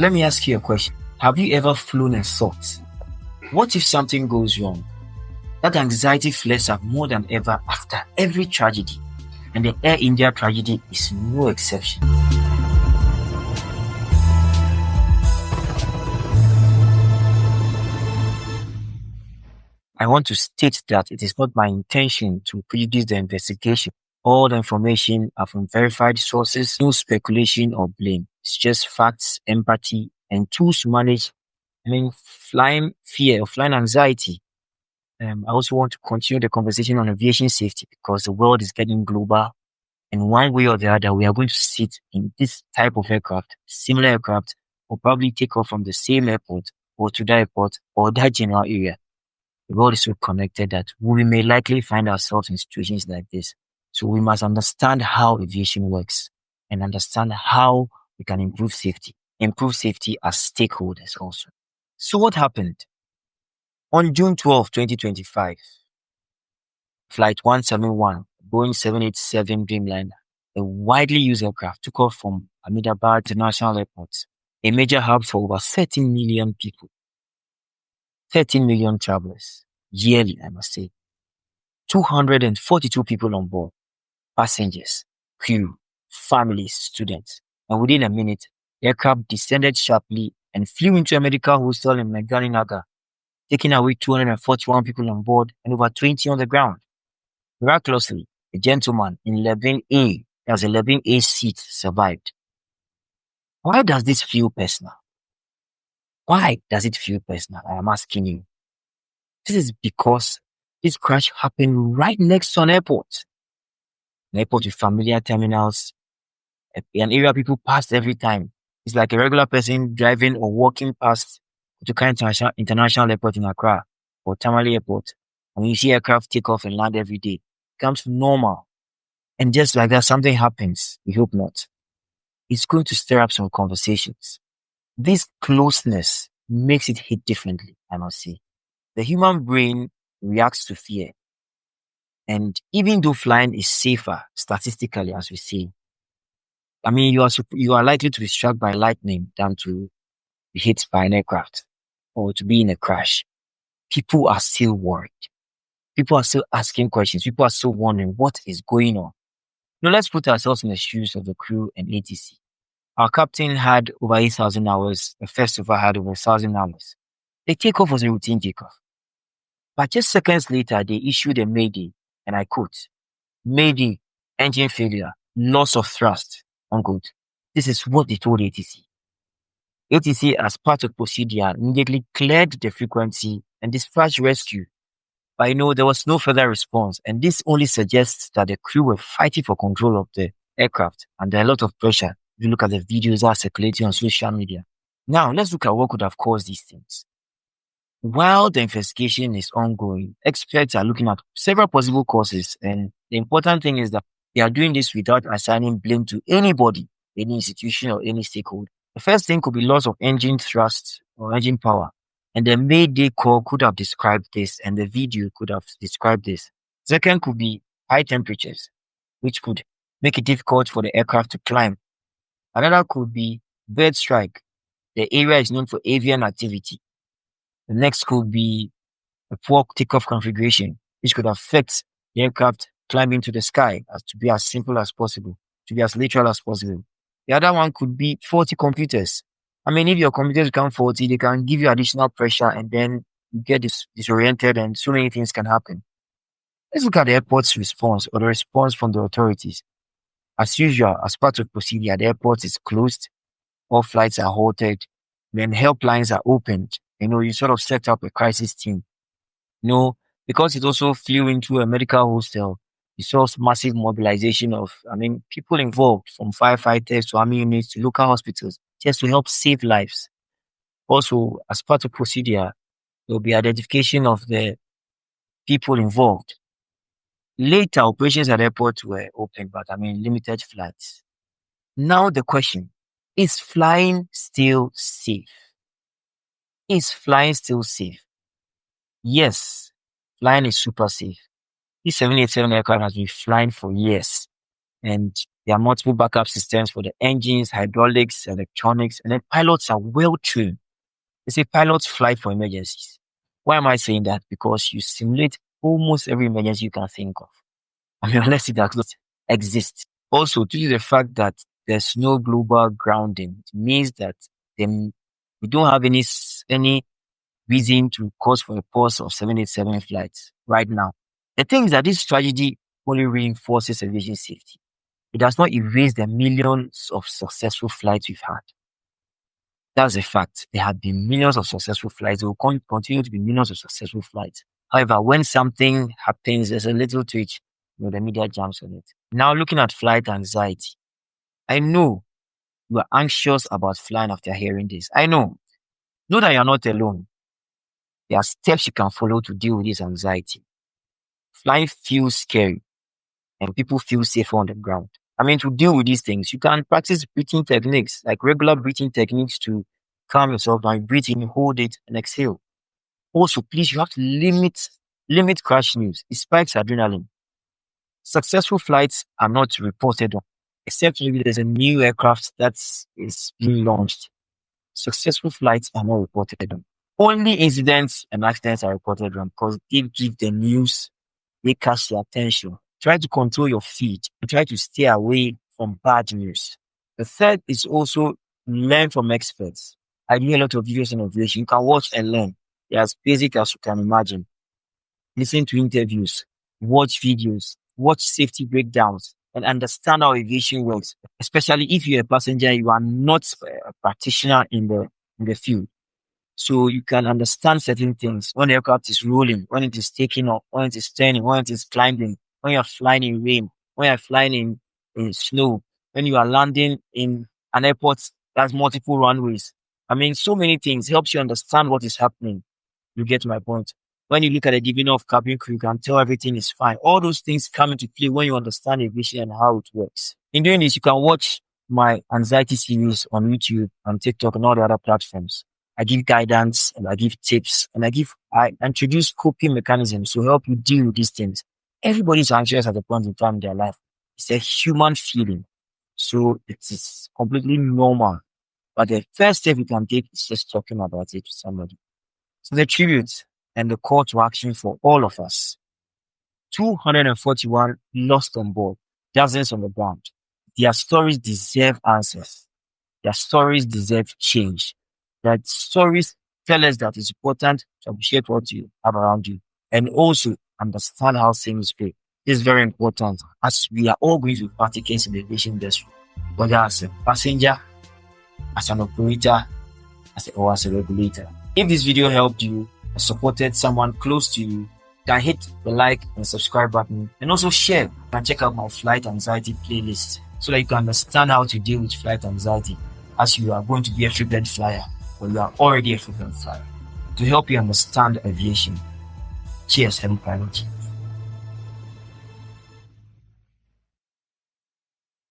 Let me ask you a question. Have you ever flown and thought, what if something goes wrong? That anxiety flares up more than ever after every tragedy, and the Air India tragedy is no exception. I want to state that it is not my intention to prejudice the investigation. All the information are from verified sources, no speculation or blame. It's just facts, empathy, and tools to manage flying fear or flying anxiety. I also want to continue the conversation on aviation safety because the world is getting global. And one way or the other, we are going to sit in this type of aircraft, similar aircraft, or probably take off from the same airport or to that airport or that general area. The world is so connected that we may likely find ourselves in situations like this. So we must understand how aviation works and understand how we can improve safety as stakeholders also. So what happened? On June 12, 2025, Flight 171, Boeing 787 Dreamliner, a widely used aircraft, took off from Ahmedabad International Airport, a major hub for over 13 million people. 13 million travelers yearly, I must say. 242 people on board, passengers, crew, families, students. And within a minute, the aircraft descended sharply and flew into a medical hostel in Meghalinagar, taking away 241 people on board and over 20 on the ground. Miraculously, a gentleman in 11A, that's 11A seat, survived. Why does this feel personal? Why does it feel personal? I am asking you. This is because this crash happened right next to an airport. An airport with familiar terminals, an area people pass every time. It's like a regular person driving or walking past Kotoka International Airport in Accra or Tamale Airport. And when you see aircraft take off and land every day, it becomes normal. And just like that, something happens. We hope not. It's going to stir up some conversations. This closeness makes it hit differently, I must say. The human brain reacts to fear. And even though flying is safer statistically, as we say, you are likely to be struck by lightning than to be hit by an aircraft or to be in a crash. People are still worried. People are still asking questions. People are still wondering what is going on. Now let's put ourselves in the shoes of the crew and ATC. Our captain had over 8,000 hours. The first officer had over 1,000 hours. The takeoff was a routine takeoff. But just seconds later, they issued a mayday, and I quote, "Mayday, engine failure, loss of thrust," unquote. This is what they told ATC. ATC, as part of procedure, immediately cleared the frequency and dispatched rescue. But there was no further response, and this only suggests that the crew were fighting for control of the aircraft, and there are a lot of pressure. If you look at the videos that are circulating on social media. Now, let's look at what could have caused these things. While the investigation is ongoing, experts are looking at several possible causes, and the important thing is that they are doing this without assigning blame to anybody, any institution or any stakeholder. The first thing could be loss of engine thrust or engine power, and the mayday call could have described this, and the video could have described this. Second could be high temperatures, which could make it difficult for the aircraft to climb. Another could be bird strike. The area is known for avian activity. The next could be a poor takeoff configuration, which could affect the aircraft climbing to the sky, to be as simple as possible, to be as literal as possible. The other one could be faulty computers. If your computers become faulty, they can give you additional pressure and then you get disoriented and so many things can happen. Let's look at the airport's response or the response from the authorities. As usual, as part of procedure, the airport is closed, all flights are halted, then helplines are opened. You sort of set up a crisis team. Because it also flew into a medical hostel, you saw massive mobilization of, people involved, from firefighters to army units to local hospitals, just to help save lives. Also, as part of procedure, there will be identification of the people involved. Later, operations at the airport were open, but limited flights. Now the question, is flying still safe? Is flying still safe? Yes, flying is super safe. This 787 aircraft has been flying for years. And There are multiple backup systems for the engines, hydraulics, electronics, and then pilots are well trained. They say pilots fly for emergencies. Why am I saying that? Because you simulate almost every emergency you can think of. I mean, unless it does not exist. Also, due to the fact that there's no global grounding, it means that then we don't have any reason to cause for a pause of 787 flights right now. The thing is that this strategy only reinforces aviation safety. It does not erase the millions of successful flights we've had. That's a fact. There have been millions of successful flights. There will continue to be millions of successful flights. However, when something happens, there's a little twitch, the media jumps on it. Now, looking at flight anxiety, I know you are anxious about flying after hearing this. I know. Know that you're not alone. There are steps you can follow to deal with this anxiety. Flying feels scary and people feel safer on the ground. I mean, to deal with these things, you can practice breathing techniques, like regular breathing techniques to calm yourself down. Breathe in, hold it, and exhale. Also, please, you have to limit crash news. It spikes adrenaline. Successful flights are not reported on, except maybe there's a new aircraft that is being launched. Successful flights are not reported on. Only incidents and accidents are reported on because they give the news, they catch your attention. Try to control your feet and try to stay away from bad news. The third is also learn from experts. I do a lot of videos on aviation. You can watch and learn. They're as basic as you can imagine. Listen to interviews, watch videos, watch safety breakdowns, and understand how aviation works, especially if you're a passenger, you are not a practitioner in the field. So you can understand certain things when the aircraft is rolling, when it is taking off, when it is turning, when it is climbing, when you're flying in rain, when you're flying in snow, when you are landing in an airport that has multiple runways. I mean, so many things helps you understand what is happening. You get my point. When you look at the demeanor of cabin crew, you can tell everything is fine. All those things come into play when you understand aviation and how it works. In doing this, you can watch my anxiety series on YouTube, on TikTok, and all the other platforms. I give guidance and I give tips and I introduce coping mechanisms to help you deal with these things. Everybody's anxious at a point in time in their life. It's a human feeling. So it is completely normal. But the first step you can take is just talking about it to somebody. So the tribute and the call to action for all of us. 241 lost on board, dozens on the ground. Their stories deserve answers. Their stories deserve change. Their stories tell us that it's important to appreciate what you have around you and also understand how things pay. This is very important as we are all going to participate in the aviation industry, whether as a passenger, as an operator, or as a regulator. If this video helped you or supported someone close to you, can hit the like and subscribe button and also share and check out my flight anxiety playlist so that you can understand how to deal with flight anxiety as you are going to be a frequent flyer or you are already a frequent flyer to help you understand aviation. Cheers, HeliPilotGh.